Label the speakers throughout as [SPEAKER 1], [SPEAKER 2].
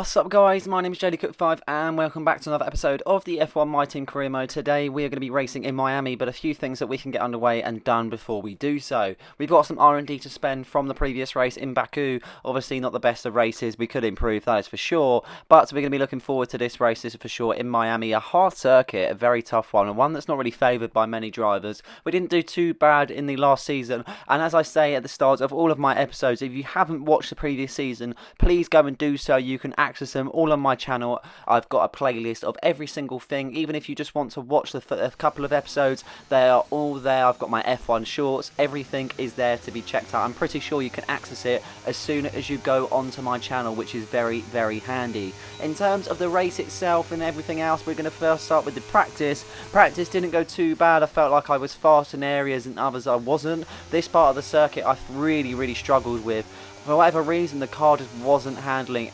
[SPEAKER 1] What's up guys, my name is JDCook5 and welcome back to another episode of the F1 My Team Career Mode. Today we are going to be racing in Miami, but a few things that we can get underway and done before we do so. We've got some R&D to spend from the previous race in Baku. Obviously not the best of races, we could improve, that is for sure, but we're going to be looking forward to this race, this is for sure, in Miami. A hard circuit, a very tough one, and one that's not really favoured by many drivers. We didn't do too bad in the last season, and as I say at the start of all of my episodes, if you haven't watched the previous season, please go and do so. You can access them all on my channel. I've got a playlist of every single thing. Even if you just want to watch a couple of episodes, they are all there. I've got my F1 shorts. Everything is there to be checked out. I'm pretty sure you can access it as soon as you go onto my channel, which is very, very handy. In terms of the race itself and everything else, we're going to first start with the practice. Practice didn't go too bad. I felt like I was fast in areas and others I wasn't. This part of the circuit I really, really struggled with. For whatever reason, the car just wasn't handling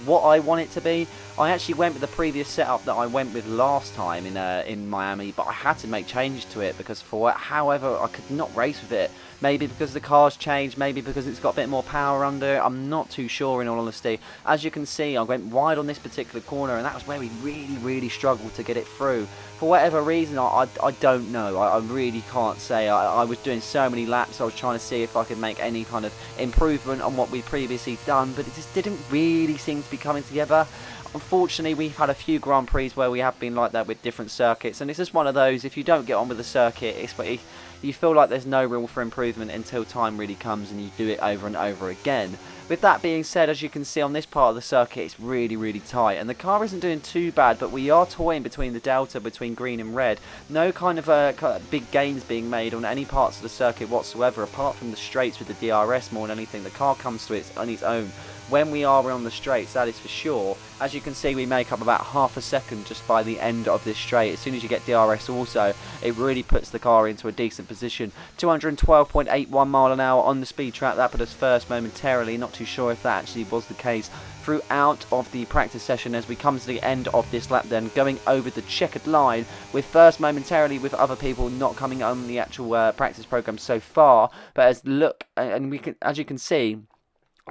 [SPEAKER 1] what I want it to be. I actually went with the previous setup that I went with last time in Miami, but I had to make changes to it because however I could not race with it. Maybe because the car's changed, maybe because it's got a bit more power under it. I'm not too sure in all honesty. As you can see, I went wide on this particular corner and that was where we really, really struggled to get it through. For whatever reason, I don't know. I really can't say. I was doing so many laps. I was trying to see if I could make any kind of improvement on what we'd previously done, but it just didn't really seem to be coming together. Unfortunately, we've had a few Grand Prix where we have been like that with different circuits, and it's just one of those, if you don't get on with the circuit, you feel like there's no room for improvement until time really comes and you do it over and over again. With that being said, as you can see on this part of the circuit, it's really, really tight, and the car isn't doing too bad, but we are toying between the delta between green and red. No kind of big gains being made on any parts of the circuit whatsoever, apart from the straights with the DRS more than anything. The car comes to it on its own when we are on the straights, that is for sure. As you can see, we make up about half a second just by the end of this straight. As soon as you get DRS also, it really puts the car into a decent position. 212.81 mile an hour on the speed track, that put us first momentarily. Not too sure if that actually was the case throughout of the practice session as we come to the end of this lap then, going over the checkered line with first momentarily with other people not coming on the actual practice program so far. But as you can see,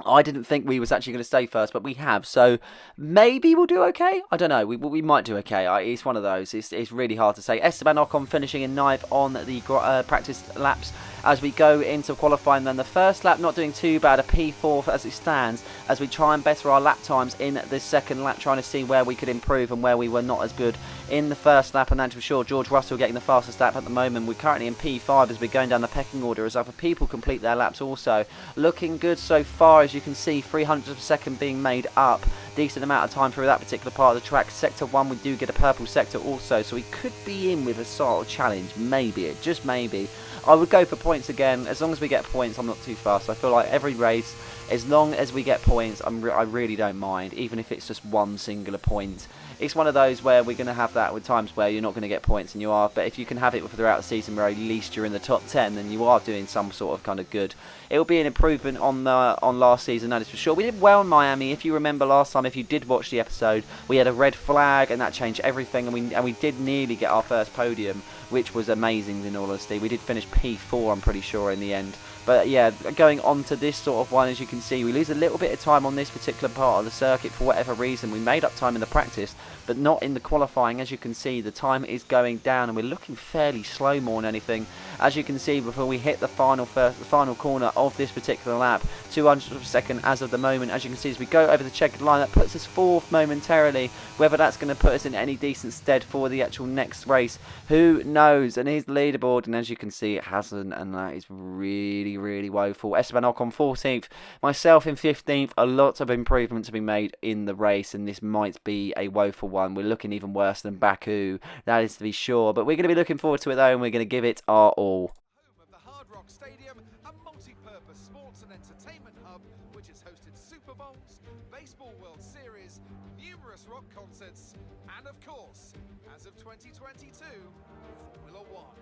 [SPEAKER 1] I didn't think we was actually going to stay first, but we have, so maybe we'll do okay. I don't know, we might do okay. It's one of those, it's really hard to say. Esteban Ocon finishing in 9th on the practice laps. As we go into qualifying then, the first lap not doing too bad, a P4 as it stands, as we try and better our lap times in the second lap, trying to see where we could improve and where we were not as good in the first lap. And that's for sure, George Russell getting the fastest lap at the moment. We're currently in P5 as we're going down the pecking order as other people complete their laps also. Looking good so far, as you can see, 300th of a second being made up. Decent amount of time through that particular part of the track. Sector 1, we do get a purple sector also, so we could be in with a sort of challenge, maybe, just maybe. I would go for points again. As long as we get points, I'm not too fast. I feel like every race, as long as we get points, I really don't mind, even if it's just one singular point. It's one of those where we're going to have that with times where you're not going to get points and you are, but if you can have it throughout the season where at least you're in the top 10, then you are doing some sort of kind of good. It will be an improvement on last season, that is for sure. We did well in Miami. If you remember last time, if you did watch the episode, we had a red flag and that changed everything, and we did nearly get our first podium, which was amazing in all honesty. We did finish P4, I'm pretty sure, in the end. But yeah, going on to this sort of one, as you can see, we lose a little bit of time on this particular part of the circuit for whatever reason. We made up time in the practice, but not in the qualifying. As you can see, the time is going down and we're looking fairly slow more than anything. As you can see, before we hit the final corner of this particular lap, 200th of a second as of the moment. As you can see, as we go over the checkered line, that puts us 4th momentarily. Whether that's going to put us in any decent stead for the actual next race, who knows? And here's the leaderboard, and as you can see, it hasn't, and that is really, really woeful. Esteban Ocon 14th, myself in 15th. A lot of improvement to be made in the race, and this might be a woeful one. We're looking even worse than Baku, that is to be sure, but we're going to be looking forward to it though, and we're going to give it our all.
[SPEAKER 2] Home of the Hard Rock Stadium, a multi-purpose sports and entertainment hub which has hosted Super Bowls, Baseball World Series, numerous rock concerts, and of course, as of 2022, Formula One.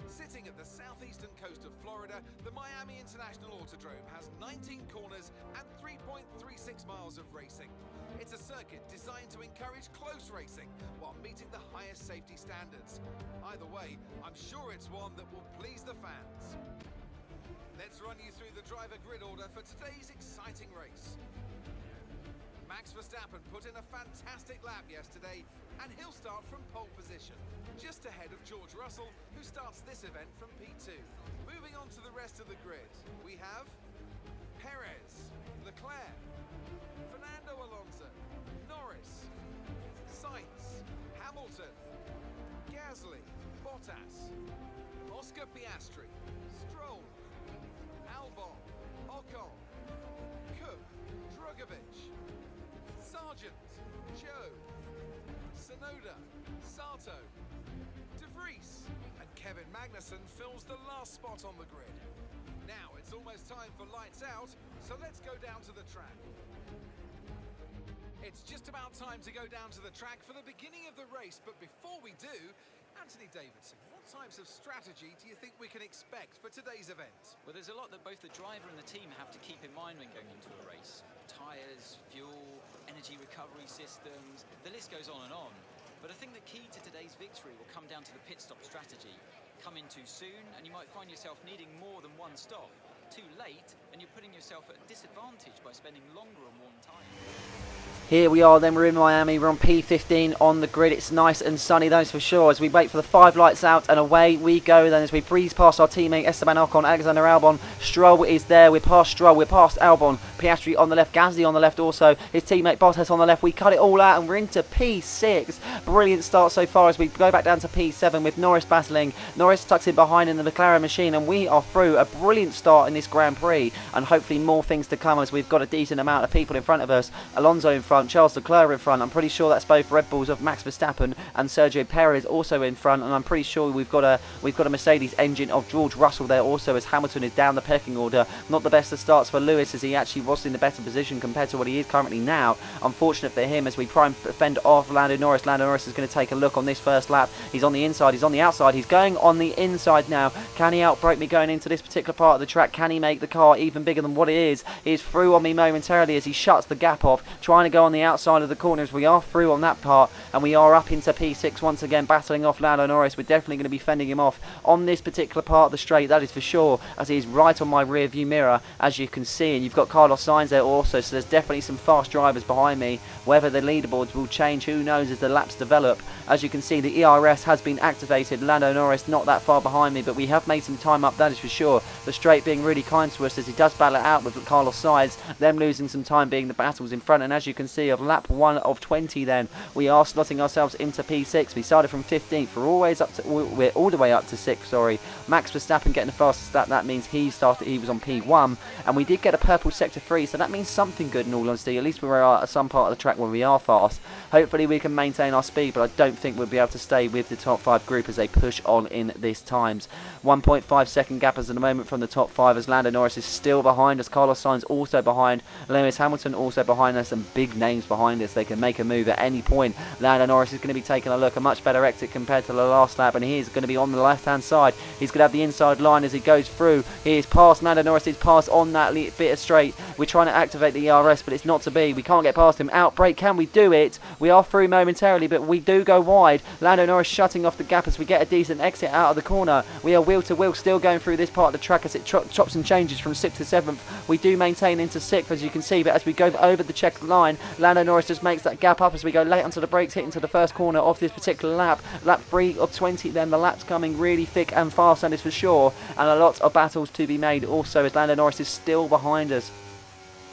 [SPEAKER 2] Sitting at the southeastern coast of Florida, the Miami International Autodrome has 19 corners and 3.36 miles of racing. It's a circuit designed to encourage close racing while meeting the highest safety standards. Either way, I'm sure it's one that will please the fans. run you through the driver grid order for today's exciting race. Max Verstappen put in a fantastic lap yesterday, and he'll start from pole position, just ahead of George Russell, who starts this event from P2. Moving on to the rest of the grid, we have Perez, Leclerc, Fernando Alonso, Norris, Sainz, Hamilton, Gasly, Bottas, Oscar Piastri, Stroll, Albon, Ocon, Cook, Drugovich, Sargent, Joe, Tsunoda, Sato, De Vries, and Kevin Magnussen fills the last spot on the grid. Now it's almost time for lights out, so let's go down to the track. It's just about time to go down to the track for the beginning of the race, but before we do, Anthony Davidson, what types of strategy do you think we can expect for today's event?
[SPEAKER 3] Well, there's a lot that both the driver and the team have to keep in mind when going into a race. Tyres, fuel, energy recovery systems, the list goes on and on. But I think the key to today's victory will come down to the pit stop strategy. Come in too soon and you might find yourself needing more than one stop. Too late and you're putting yourself at a disadvantage by spending longer on one time.
[SPEAKER 1] Here we are then, we're in Miami, we're on P15 on the grid. It's nice and sunny, those for sure, as we wait for the 5 lights out, and away we go then as we breeze past our teammate Esteban Ocon, Alexander Albon. Stroll is there, we're past Stroll, we're past Albon, Piastri on the left, Gasly on the left also, his teammate Bottas on the left. We cut it all out and we're into P6. Brilliant start so far as we go back down to P7 with Norris battling. Norris tucks in behind in the McLaren machine, and we are through. A brilliant start in this Grand Prix, and hopefully more things to come as we've got a decent amount of people in front of us. Alonso in front, Charles Leclerc in front. I'm pretty sure that's both Red Bulls of Max Verstappen, and Sergio Perez also in front, and I'm pretty sure we've got a Mercedes engine of George Russell there also, as Hamilton is down the pecking order. Not the best of starts for Lewis, as he actually was in the better position compared to what he is currently now. Unfortunate for him as we try and fend off Lando Norris. Lando Norris is going to take a look on this first lap. He's on the inside, he's on the outside, he's going on the inside now. Can he outbrake me going into this particular part of the track? Can he make the car even bigger than what it is? He is through on me momentarily as he shuts the gap off, trying to go on the outside of the corners. We are through on that part, and we are up into P6 once again, battling off Lando Norris. We're definitely going to be fending him off on this particular part of the straight, that is for sure, as he's right on my rear view mirror, as you can see. And you've got Carlos Sainz there also, so there's definitely some fast drivers behind me. Whether the leaderboards will change, who knows, as the laps develop. As you can see, the ERS has been activated. Lando Norris not that far behind me, but we have made some time up, that is for sure. The straight being really kind to us as he does battle it out with Carlos Sainz, them losing some time being the battles in front. And as you can see, of lap 1 of 20 then, we are slotting ourselves into P6. We started from 15th, we're all the way up to 6th, sorry. Max Verstappen getting the fastest lap, that means he was on P1, and we did get a purple sector 3, so that means something good in all honesty. At least we were at some part of the track where we are fast. Hopefully we can maintain our speed, but I don't think we'll be able to stay with the top 5 group as they push on in this times. 1.5 second gap as at the moment from the top 5, as Lando Norris is still behind us. Carlos Sainz also behind, Lewis Hamilton also behind us, and big names behind us. They can make a move at any point. Lando Norris is going to be taking a look, a much better exit compared to the last lap, and he is going to be on the left hand side. He's going to have the inside line as he goes through. He is past, Lando Norris is past on that bit of straight. We're trying to activate the ERS, but it's not to be. We can't get past him. Outbreak, can we do it? We are through momentarily, but we do go wide. Lando Norris shutting off the gap as we get a decent exit out of the corner. We are wheel to wheel still going through this part of the track as it chops and changes from 6th to 7th. We do maintain into 6th, as you can see, but as we go over the checked line, Lando Norris just makes that gap up as we go late onto the brakes, hitting to the first corner of this particular lap. Lap 3 of 20 then. The lap's coming really thick and fast, and is for sure, and a lot of battles to be made also, as Lando Norris is still behind us.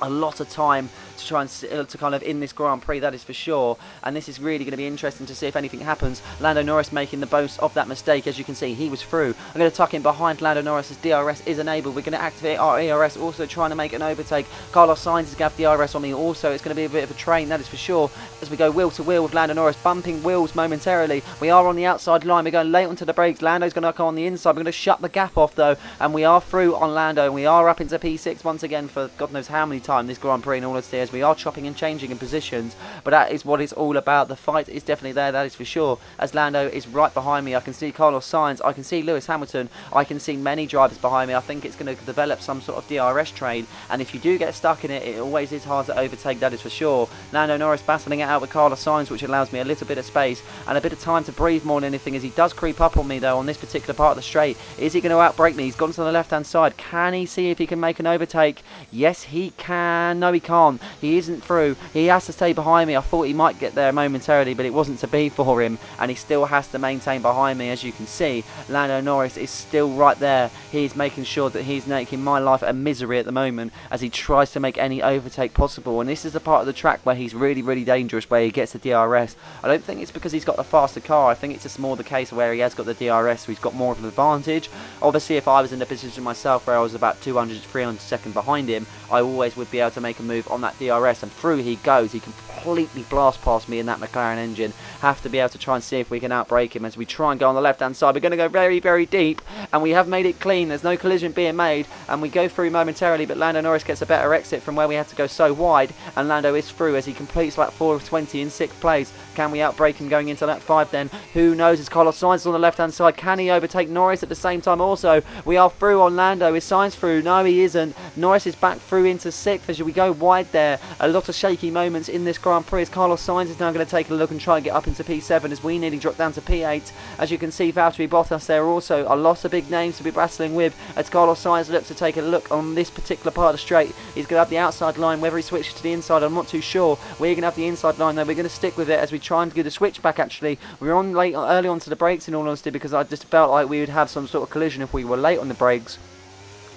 [SPEAKER 1] A lot of time to try and to kind of in this Grand Prix, that is for sure, and this is really going to be interesting to see if anything happens. Lando Norris making the most of that mistake. As you can see, he was through. I'm going to tuck in behind Lando Norris as DRS is enabled. We're going to activate our ERS, also trying to make an overtake. Carlos Sainz is going to have DRS on me also. It's going to be a bit of a train, that is for sure, as we go wheel to wheel with Lando Norris bumping wheels momentarily. We are on the outside line, we're going late onto the brakes. Lando's going to come on the inside. We're going to shut the gap off though, and we are through on Lando, and we are up into P6 once again for God knows how many times time this Grand Prix in all honesty, as we are chopping and changing in positions, but that is what it's all about. The fight is definitely there, that is for sure, as Lando is right behind me. I can see Carlos Sainz, I can see Lewis Hamilton, I can see many drivers behind me. I think it's going to develop some sort of DRS train, and if you do get stuck in it, it always is hard to overtake, that is for sure. Lando Norris battling it out with Carlos Sainz, which allows me a little bit of space and a bit of time to breathe more than anything, as he does creep up on me though on this particular part of the straight. Is he going to outbrake me? He's gone to the left hand side. Can he see if he can make an overtake? Yes he can. No he can't. He isn't through. He has to stay behind me. I thought he might get there momentarily, but it wasn't to be for him, and he still has to maintain behind me. As you can see, Lando Norris is still right there. He's making sure that he's making my life a misery at the moment as he tries to make any overtake possible, and this is the part of the track where he's really dangerous, where he gets the DRS. I don't think it's because he's got the faster car. I think it's just more the case where he has got the DRS, so he's got more of an advantage. Obviously if I was in the position myself where I was about 200-300 seconds behind him, I always would be able to make a move on that DRS, and through he goes. He completely blasts past me in that McLaren engine. Have to be able to try and see if we can outbrake him as we try and go on the left hand side. We're going to go very deep, and we have made it clean. There's no collision being made, and we go through momentarily, but Lando Norris gets a better exit from where we had to go so wide, and Lando is through as he completes lap 4 of 20 in 6th place. Can we outbrake him going into lap 5 then? Who knows, as Carlos Sainz is on the left hand side. Can he overtake Norris at the same time also? We are through on Lando. Is Sainz through? No he isn't. Norris is back through into 6th as we go wide there. A lot of shaky moments in this Grand Prix as Carlos Sainz is now going to take a look and try and get up into P7 as we nearly drop down to P8. As you can see, Valtteri Bottas there also. A lot of big names to be battling with as Carlos Sainz looks to take a look on this particular part of the straight. He's going to have the outside line. Whether he switches to the inside, I'm not too sure. We're going to have the inside line though. We're going to stick with it as we try and do the switch back actually. We're on early onto the brakes in all honesty, because I just felt like we would have some sort of collision if we were late on the brakes.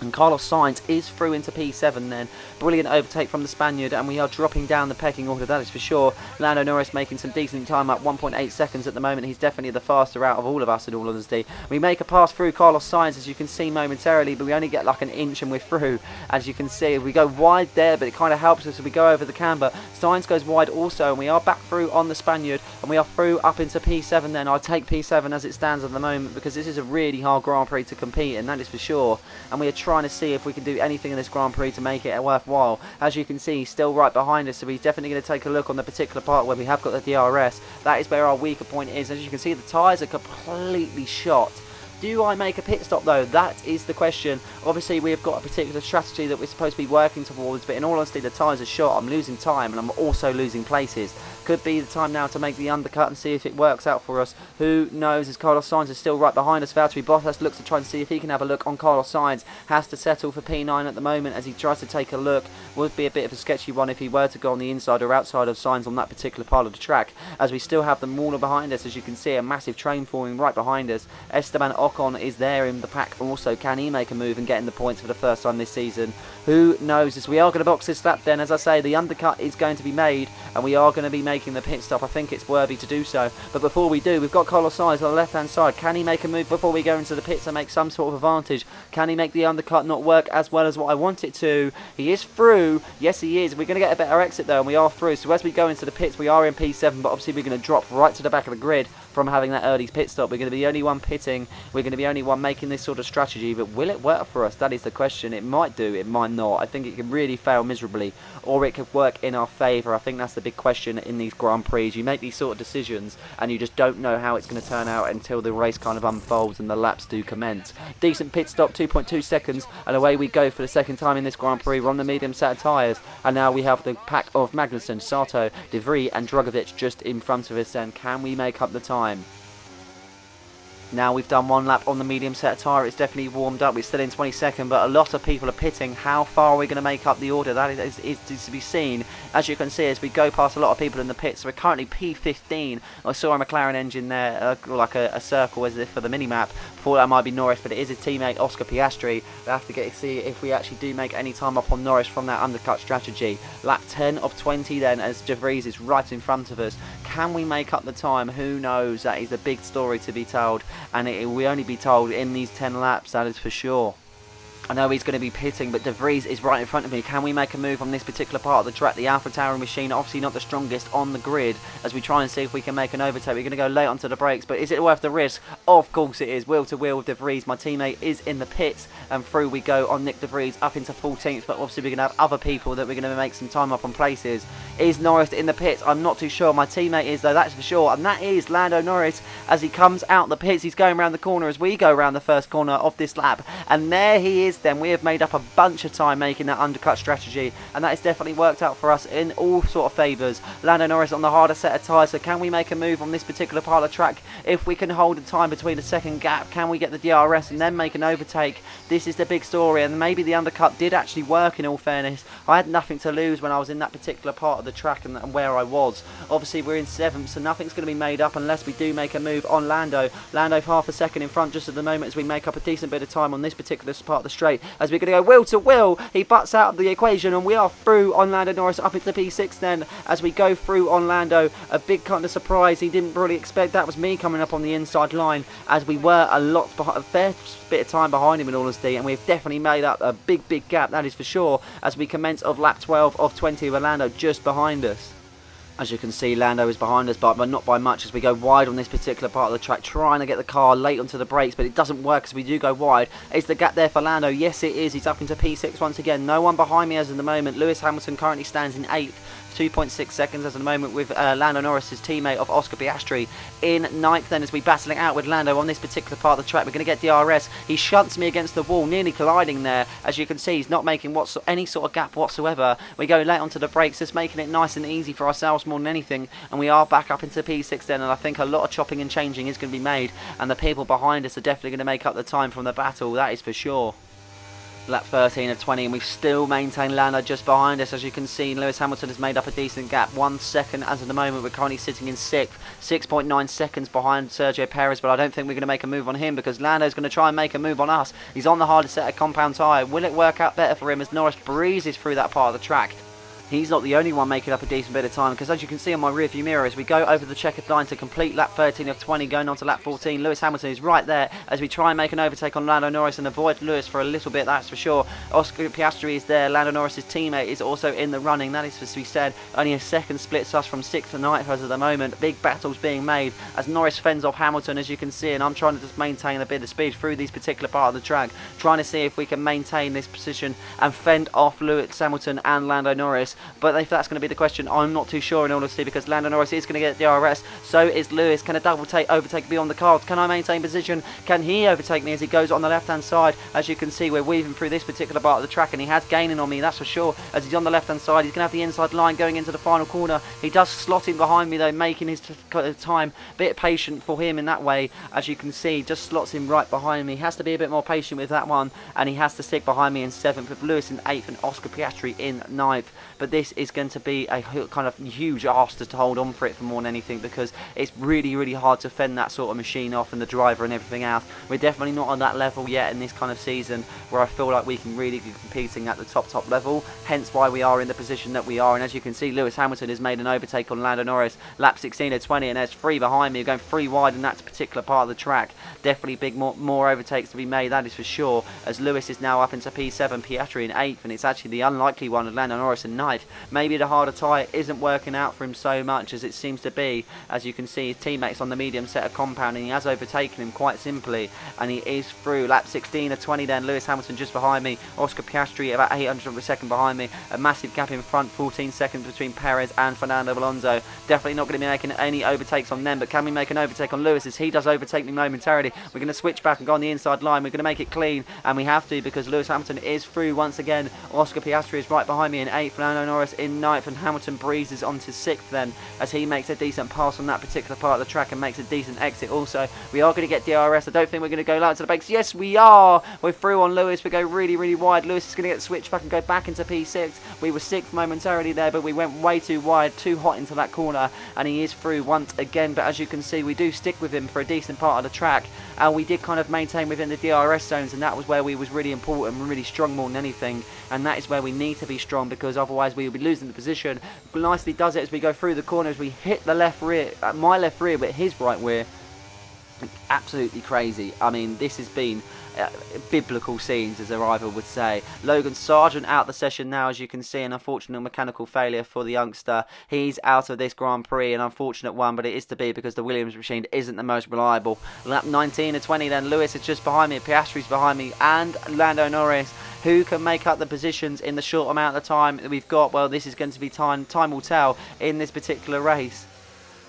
[SPEAKER 1] And Carlos Sainz is through into P7 then. Brilliant overtake from the Spaniard, and we are dropping down the pecking order, that is for sure. Lando Norris making some decent time up, 1.8 seconds at the moment. He's definitely the faster out of all of us in all honesty. We make a pass through Carlos Sainz, as you can see momentarily, but we only get like an inch and we're through. As you can see, we go wide there, but it kind of helps us as we go over the camber. Sainz goes wide also, and we are back through on the Spaniard, and we are through up into P7 then. I'll take P7 as it stands at the moment, because this is a really hard Grand Prix to compete in, that is for sure. And we are trying to see if we can do anything in this Grand Prix to make it worthwhile. As you can see, he's still right behind us, so he's definitely going to take a look on the particular part where we have got the DRS. That is where our weaker point is. As you can see, the tyres are completely shot. Do I make a pit stop though? That is the question. Obviously we have got a particular strategy that we're supposed to be working towards, but in all honesty the tyres are shot. I'm losing time and I'm also losing places. Could be the time now to make the undercut and see if it works out for us. Who knows, as Carlos Sainz is still right behind us. Valtteri Bottas looks to try and see if he can have a look on Carlos Sainz. Has to settle for P9 at the moment as he tries to take a look. Would be a bit of a sketchy one if he were to go on the inside or outside of Sainz on that particular part of the track, as we still have them all behind us. As you can see, a massive train forming right behind us. Esteban Ocon is there in the pack also. Can he make a move and get in the points for the first time this season? Who knows, as we are going to box this lap then. As I say, the undercut is going to be made and we are going to be making the pit stop. I think it's worthy to do so, but before we do, we've got Carlos Sainz on the left hand side. Can he make a move before we go into the pits and make some sort of advantage? Can he make the undercut not work as well as what I want it to? He is through. Yes he is. We're going to get a better exit though, and we are through. So as we go into the pits, we are in P7, but obviously we're going to drop right to the back of the grid from having that early pit stop. We're going to be the only one pitting. We're going to be the only one making this sort of strategy, but will it work for us? That is the question. It might do, it might not. I think it could really fail miserably, or it could work in our favour. I think that's the big question in these Grand Prix. You make these sort of decisions and you just don't know how it's going to turn out until the race kind of unfolds and the laps do commence. Decent pit stop, 2.2 seconds, and away we go for the second time in this Grand Prix. We're on the medium set of tyres, and now we have the pack of Magnussen, Sato, De Vries and Drugovich just in front of us. And can we make up the time? Now we've done one lap on the medium set of tyre, it's definitely warmed up, we're still in 22nd, but a lot of people are pitting. How far are we going to make up the order? That is to be seen. As you can see, as we go past a lot of people in the pits, we're currently P15. I saw a McLaren engine there, like a circle as if for the mini-map. Thought that might be Norris, but it is his teammate Oscar Piastri. We have to get to see if we actually do make any time up on Norris from that undercut strategy. Lap 10 of 20 then, as De Vries is right in front of us. Can we make up the time? Who knows? That is a big story to be told, and it will only be told in these 10 laps, that is for sure. I know he's going to be pitting, but De Vries is right in front of me. Can we make a move on this particular part of the track? The Alpha Tower machine, obviously not the strongest on the grid, as we try and see if we can make an overtake. We're going to go late onto the brakes, but is it worth the risk? Of course it is. Wheel to wheel with De Vries. My teammate is in the pits, and through we go on Nick De Vries up into 14th, but obviously we're going to have other people that we're going to make some time up on places. Is Norris in the pits? I'm not too sure. My teammate is, though, that's for sure, and that is Lando Norris as he comes out the pits. He's going around the corner as we go around the first corner of this lap, and there he is then. We have made up a bunch of time making that undercut strategy, and that has definitely worked out for us in all sort of favours. Lando Norris on the harder set of tyres, so can we make a move on this particular part of the track? If we can hold the time between the second gap, can we get the DRS and then make an overtake? This is the big story, and maybe the undercut did actually work in all fairness. I had nothing to lose when I was in that particular part of the track and where I was. Obviously we're in 7th, so nothing's going to be made up unless we do make a move on Lando. Lando half a second in front just at the moment as we make up a decent bit of time on this particular part of the straight, as we're going to go wheel to wheel. He butts out of the equation, and we are through on Lando Norris up into P6 then, as we go through on Lando. A big kind of surprise. He didn't really expect that was me coming up on the inside line, as we were a fair bit of time behind him in all honesty, and we've definitely made up a big gap, that is for sure, as we commence of lap 12 of 20 with Lando just behind us. As you can see, Lando is behind us, but not by much, as we go wide on this particular part of the track, trying to get the car late onto the brakes, but it doesn't work as we do go wide. Is the gap there for Lando? Yes, it is. He's up into P6 once again. No one behind me as in the moment. Lewis Hamilton currently stands in 8th. 2.6 seconds as of the moment, with Lando Norris, his teammate of Oscar Piastri, in 9th then, as we battling out with Lando on this particular part of the track. We're going to get DRS. He shunts me against the wall, nearly colliding there. As you can see, he's not making any sort of gap whatsoever. We go late onto the brakes, just making it nice and easy for ourselves more than anything, and we are back up into P6 then, and I think a lot of chopping and changing is going to be made, and the people behind us are definitely going to make up the time from the battle, that is for sure. Lap 13 of 20, and we've still maintained Lando just behind us. As you can see, Lewis Hamilton has made up a decent gap. 1 second as of the moment. We're currently sitting in 6th, 6.9 seconds behind Sergio Perez, but I don't think we're going to make a move on him, because Lando's going to try and make a move on us. He's on the harder set of compound tyre. Will it work out better for him as Norris breezes through that part of the track? He's not the only one making up a decent bit of time, because as you can see on my rear view mirror, as we go over the checkered line to complete lap 13 of 20, going on to lap 14, Lewis Hamilton is right there as we try and make an overtake on Lando Norris and avoid Lewis for a little bit, that's for sure. Oscar Piastri is there. Lando Norris' teammate is also in the running, that is to be said. Only a second splits us from 6th to 9th as of the moment. Big battles being made as Norris fends off Hamilton, as you can see, and I'm trying to just maintain a bit of speed through this particular part of the track, trying to see if we can maintain this position and fend off Lewis Hamilton and Lando Norris. But if that's going to be the question, I'm not too sure in all honesty, because Lando Norris is going to get DRS, so is Lewis. Can a double overtake be on the cards? Can I maintain position? Can he overtake me as he goes on the left hand side? As you can see, we're weaving through this particular part of the track, and he has gaining on me, that's for sure, as he's on the left hand side. He's going to have the inside line going into the final corner. He does slot in behind me though, making his time a bit patient for him in that way. As you can see, just slots him right behind me. He has to be a bit more patient with that one, and he has to stick behind me in 7th, with Lewis in 8th and Oscar Piastri in 9th. But this is going to be a kind of huge ask to hold on for it for more than anything, because it's really hard to fend that sort of machine off and the driver and everything else. We're definitely not on that level yet in this kind of season where I feel like we can really be competing at the top level, hence why we are in the position that we are. And as you can see, Lewis Hamilton has made an overtake on Lando Norris, lap 16 of 20, and there's 3 behind me, going 3 wide in that particular part of the track. Definitely more overtakes to be made, that is for sure, as Lewis is now up into P7, Piastri in 8th, and it's actually the unlikely one of Lando Norris in 9th. Maybe the harder tyre isn't working out for him so much as it seems to be. As you can see, his teammates on the medium set of compound, and he has overtaken him quite simply, and he is through. Lap 16 of 20 then, Lewis Hamilton just behind me, Oscar Piastri about 800 of a second behind me, a massive gap in front, 14 seconds between Perez and Fernando Alonso. Definitely not going to be making any overtakes on them, but can we make an overtake on Lewis as he does overtake me momentarily? We're going to switch back and go on the inside line. We're going to make it clean, and we have to, because Lewis Hamilton is through once again. Oscar Piastri is right behind me in 8th, Fernando Norris in 9th, and Hamilton breezes onto 6th then, as he makes a decent pass on that particular part of the track and makes a decent exit also. We are going to get DRS. I don't think we're going to go loud to the brakes. Yes, we are. We're through on Lewis. We go really wide. Lewis is going to get switched back and go back into P6. We were 6th momentarily there, but we went way too wide, too hot into that corner, and he is through once again. But as you can see, we do stick with him for a decent part of the track, and we did kind of maintain within the DRS zones, and that was where we was really important and really strong more than anything, and that is where we need to be strong, because otherwise we will be losing the position. Nicely does it as we go through the corners. We hit the left rear, my left rear, but his right rear. Absolutely crazy. I mean, this has been biblical scenes, as a rival would say. Logan Sargent out the session now, as you can see, an unfortunate mechanical failure for the youngster. He's out of this Grand Prix, an unfortunate one, but it is to be because the Williams machine isn't the most reliable. Lap 19 of 20 then, Lewis is just behind me, Piastri's behind me, and Lando Norris. Who can make up the positions in the short amount of time that we've got? Well, this is going to be time will tell in this particular race.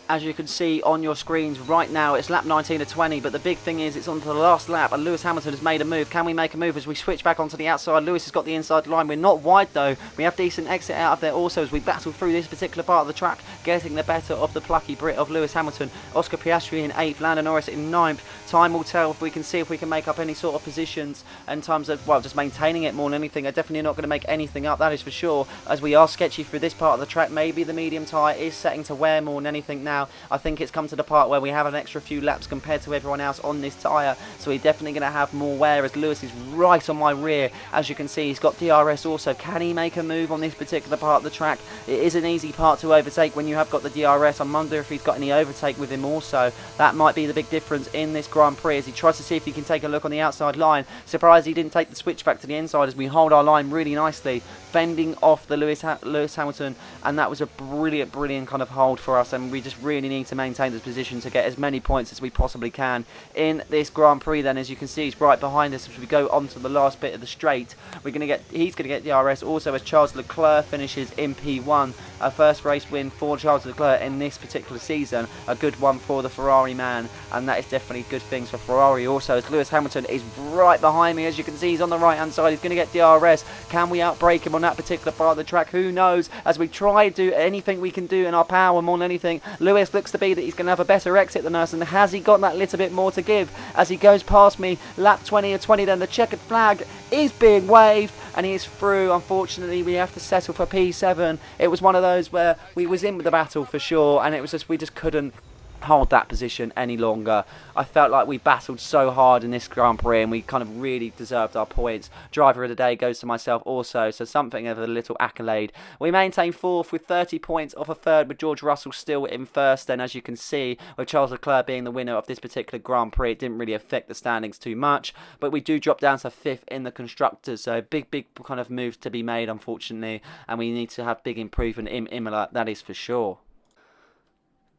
[SPEAKER 1] As you can see on your screens right now, it's lap 19 of 20, but the big thing is it's on to the last lap, and Lewis Hamilton has made a move. Can we make a move as we switch back onto the outside? Lewis has got the inside line. We're not wide though. We have decent exit out of there also as we battle through this particular part of the track, getting the better of the plucky Brit of Lewis Hamilton. Oscar Piastri in 8th, Lando Norris in 9th. Time will tell if we can see if we can make up any sort of positions in terms of, well, just maintaining it more than anything. They're definitely not going to make anything up, that is for sure, as we are sketchy through this part of the track. Maybe the medium tyre is setting to wear more than anything now. I think it's come to the part where we have an extra few laps compared to everyone else on this tyre, so we're definitely going to have more wear, as Lewis is right on my rear. As you can see, he's got DRS also. Can he make a move on this particular part of the track? It is an easy part to overtake when you have got the DRS. I wonder if he's got any overtake with him also. That might be the big difference in this Grand Prix, as he tries to see if he can take a look on the outside line. Surprised he didn't take the switch back to the inside, as we hold our line really nicely, fending off the Lewis Hamilton, and that was a brilliant kind of hold for us, and we just really need to maintain this position to get as many points as we possibly can in this Grand Prix. Then, as you can see, he's right behind us as we go on to the last bit of the straight. He's going to get DRS also, as Charles Leclerc finishes in P1. A first race win for Charles Leclerc in this particular season, a good one for the Ferrari man, and that is definitely good things for Ferrari also, as Lewis Hamilton is right behind me. As you can see, he's on the right hand side. He's going to get DRS. Can we outbrake him on that particular part of the track? Who knows, as we try to do anything we can do in our power more than anything. Lewis looks to be that he's going to have a better exit than us, and has he got that little bit more to give as he goes past me? Lap 20 of 20 then, the checkered flag is being waved and he is through. Unfortunately, we have to settle for P7. It was one of those where we was in with the battle for sure, and it was just we just couldn't hold that position any longer. I felt like we battled so hard in this Grand Prix and we kind of really deserved our points. Driver of the day goes to myself also, so something of a little accolade. We maintain 4th with 30 points off a 3rd, with George Russell still in 1st. Then, as you can see, with Charles Leclerc being the winner of this particular Grand Prix, it didn't really affect the standings too much, but we do drop down to 5th in the constructors, so big kind of moves to be made, unfortunately, and we need to have big improvement in Imola, that is for sure.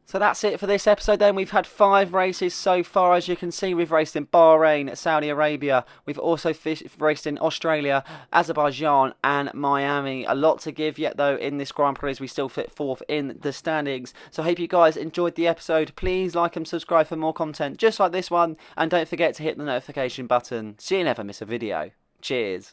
[SPEAKER 1] So that's it for this episode then. We've had 5 races so far. As you can see, we've raced in Bahrain, Saudi Arabia. We've also raced in Australia, Azerbaijan and Miami. A lot to give yet though in this Grand Prix, as we still fit 4th in the standings. So I hope you guys enjoyed the episode. Please like and subscribe for more content just like this one. And don't forget to hit the notification button so you never miss a video. Cheers.